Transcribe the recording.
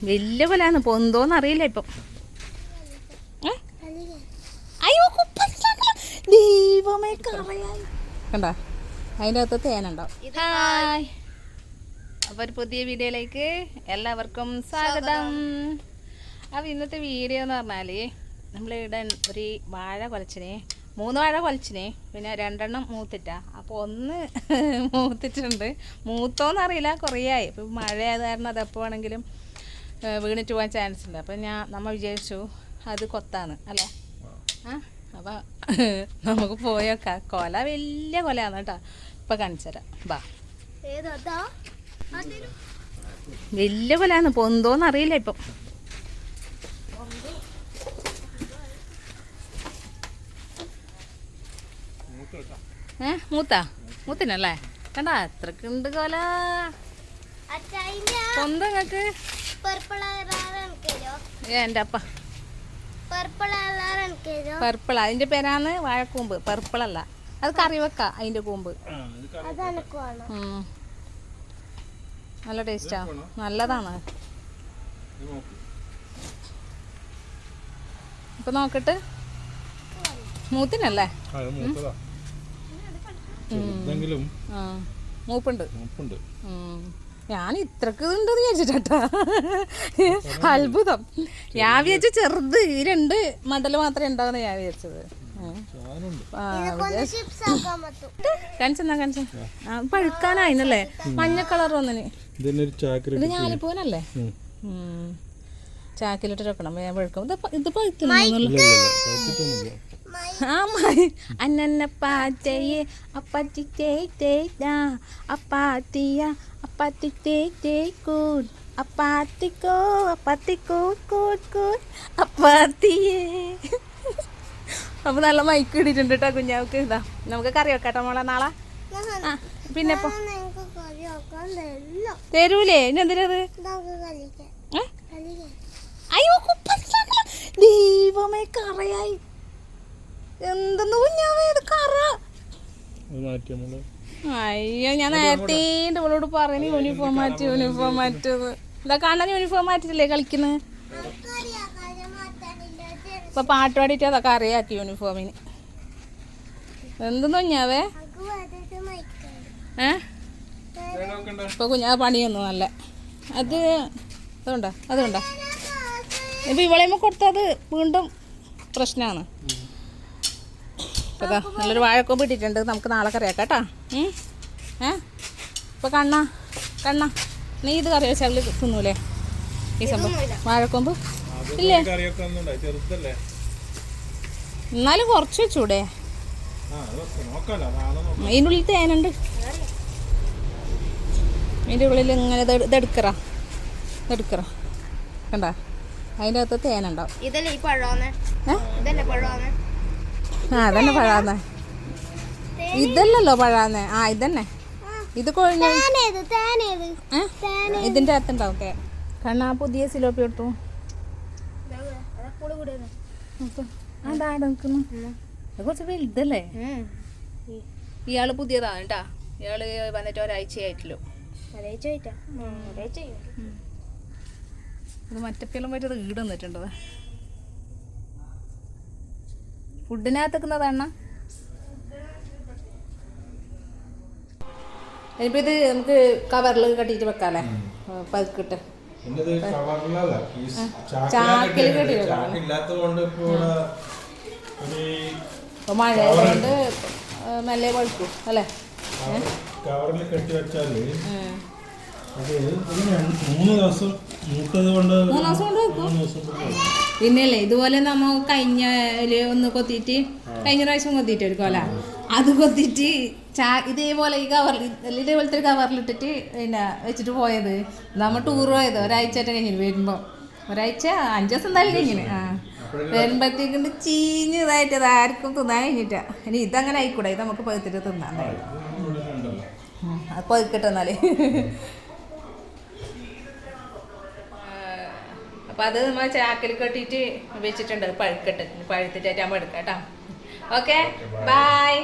വലിയ കൊലാന്ന് പൊന്തോന്ന് അറിയില്ല ഇപ്പം. അയ്യോ ദൈവമേ കറയായി കണ്ടോ, അതിൻ്റെ അകത്ത് തേനുണ്ടാവും. ഹായ്, അപ്പോൾ ഒരു പുതിയ വീഡിയോയിലേക്ക് എല്ലാവർക്കും സ്വാഗതം. അപ്പോൾ ഇന്നത്തെ വീഡിയോ എന്ന് പറഞ്ഞാൽ നമ്മളിവിടെ ഒരു വാഴ കുലച്ചിനെ, 3 വാഴ കുലച്ചിനെ, പിന്നെ 2 മൂത്തിട്ട. അപ്പോൾ 1 മൂത്തിട്ടുണ്ട്, മൂത്തോന്നറിയില്ല, കുറേ ആയി. ഇപ്പോൾ മഴ ആയത് കാരണം അതെപ്പോൾ വേണമെങ്കിലും വീണിട്ട് പോകാൻ ചാൻസ് ഉണ്ട്. അപ്പോൾ നമ്മൾ വിചാരിച്ചു അത് കൊത്താണ് അല്ലേ. അപ്പോൾ നമുക്ക് പോയേക്കാം. കൊല വലിയ കൊലയാണ് കേട്ടോ, ഇപ്പം കാണിച്ചു തരാം. ബാ, വലിയ കൊലയാണ്, പൊന്തോന്ന് അറിയില്ല ഇപ്പം. മൂത്തിനല്ലേ കണ്ടാ, അത്രക്കുണ്ട് കൊല. പൊന്തങ്ങക്ക് എൻ്റെ അപ്പ പർപ്പിൾ, അതിന്റെ പേരാണ് വാഴക്കൂമ്പ്. പർപ്പിളല്ല, അത് കറി വെക്ക. അതിന്റെ കൂമ്പ് നല്ല ടേസ്റ്റാ, നല്ലതാണ്. ഇപ്പൊ നോക്കട്ട്, മൂത്തിനല്ലേ മൂപ്പുണ്ട്. ഞാൻ ഇത്രക്ക് ഉണ്ടെന്ന് വിചാരിച്ചിട്ടാ, അത്ഭുതം. ഞാൻ വിചാരിച്ച ചെറുത് ഈ 2 മടല് മാത്രമേ ഉണ്ടാവുന്ന ഞാൻ വിചാരിച്ചത്. കാണിച്ചാ പഴുക്കാനായിന്നല്ലേ, മഞ്ഞ കളർ വന്നിന്. ഇത് ഞാലിപ്പൂനല്ലേ, ചാക്കിലിട്ട് വെക്കണം, വേഗം പഴുക്കും. ഇത് പഴുത്തുന്നില്ല. അന്നപ്പാറ്റയെ അപ്പാറ്റി അപ്പാത്തിയ അപ്പാത്തി കൂട് അപ്പാത്തിക്കോ അപ്പാത്തിക്കോ കൂട് കൂട് അപ്പാത്തിയേ. അപ്പോൾ നല്ല മൈക്ക് ഇടിയിട്ടുണ്ട് കേട്ടോ കുഞ്ഞാവക്ക്. ഇതാ നമുക്ക് കറി വെക്കാട്ടോ മോളെ നാളെ. ആ പിന്നെ ഇപ്പൊ തരൂലേ, ഇനി എന്തിനത്? അയ്യോ ദൈവമേ കറയായി. എന്തെന്ന് കുഞ്ഞാവേ ഇത് കറ. അയ്യോ, ഞാൻ നേരത്തെ ഇവളോട് പറഞ്ഞു യൂണിഫോം മാറ്റുന്ന്. എന്താ കാണാൻ യൂണിഫോം മാറ്റിട്ടില്ലേ കളിക്കുന്നത്? ഇപ്പൊ പാട്ട് പാടിയിട്ട് അതൊക്കെ അറിയാക്കി യൂണിഫോമിന്. എന്തെന്ന് കുഞ്ഞാവേ ഇപ്പൊ കുഞ്ഞാ പണിയൊന്നും നല്ല അതുകൊണ്ടാ ഇപ്പൊ ഇവളേമ്മ കൊടുത്തത് വീണ്ടും പ്രശ്നമാണ്. അതാ നല്ലൊരു വാഴക്കൊമ്പ് ഇട്ടിട്ടുണ്ട്, നമുക്ക് നാളെ കറിയാക്കാം കേട്ടോ. ഇപ്പൊ കണ്ണ നീ ഇത് കറി വെച്ചാൽ തിന്നൂലേ ഈ സംഭവം? വാഴക്കൊമ്പ് ഇല്ലേ, എന്നാലും കുറച്ച് വെച്ചൂടെ? അതിൻ്റെ ഉള്ളിൽ തേനുണ്ട്, അതിൻ്റെ ഉള്ളിൽ ഇങ്ങനെ ഇതെടുക്കറ കണ്ട, അതിൻ്റെ അകത്ത് തേനുണ്ടാവും. അതന്നെ പഴാന്നേ, ഇതല്ലല്ലോ പഴാന്നേ. ഇതന്നെ, ഇത് കൊഴിഞ്ഞ ഇതിന്റെ അകത്തുണ്ടാവും. കണ്ണാ പുതിയ സിലോപ്പി എടുത്തു. കുറച്ച് വലുതല്ലേ. ഇയാള് പുതിയതാണ് കേട്ടാ, ഇയാള് വന്നിട്ട് ഒരാഴ്ചയായിട്ടില്ലോ. ഇത് മറ്റപ്പിയെല്ലാം പറ്റത് ഈട് വന്നിട്ടുണ്ടത്. ഫുഡിനകത്തേക്കുന്നതാണ്. ഇനിയിപ്പോൾ ഇത് നമുക്ക് കവറിൽ കട്ടിയിട്ട് വെക്കാല്ലേ, പതുക്കിട്ട് ചാക്കിൽ കെട്ടി വെക്കാം. ഇപ്പൊ മഴ കൊണ്ട് മെല്ലെ പഴുക്കും അല്ലേ. കവറിൽ കെട്ടി വെച്ചാല് 3 ദിവസം കൊണ്ട് പിന്നെയല്ലേ ഇതുപോലെ നമ്മ കഴിഞ്ഞ പ്രാവശ്യം കൊത്തിയിട്ട് ഒരു കൊല അത് കൊത്തിയിട്ട് ഇതേപോലെ ഈ കവറിൽ ഇതേപോലത്തെ ഒരു കവറിലിട്ടിട്ട് പിന്നെ വെച്ചിട്ട് പോയത്. നമ്മൾ ടൂർ പോയത് ഒരാഴ്ചയായിട്ട് കഴിഞ്ഞിട്ട് വരുമ്പോൾ, ഒരാഴ്ച 5 ദിവസം എന്തായാലും കഴിഞ്ഞിന്. വരുമ്പോഴത്തേക്കൊണ്ട് ചീഞ്ഞ് ഇതായിട്ട് അത് ആർക്കും തിന്നാൻ കഴിഞ്ഞിട്ടാ. ഇനി ഇതങ്ങനെ ആയിക്കൂടെ, ഇത് നമുക്ക് പഴുത്തിട്ട് തിന്നാൻ. അത് പഴുക്കട്ടെ എന്നാല്. അപ്പം അത് നമ്മൾ ചാക്കിൽ കെട്ടിയിട്ട് വെച്ചിട്ടുണ്ട്, പഴുക്കട്ടെ. പഴുത്തിട്ടായിട്ട് നമ്മൾ എടുക്കാം കേട്ടോ. Okay, by.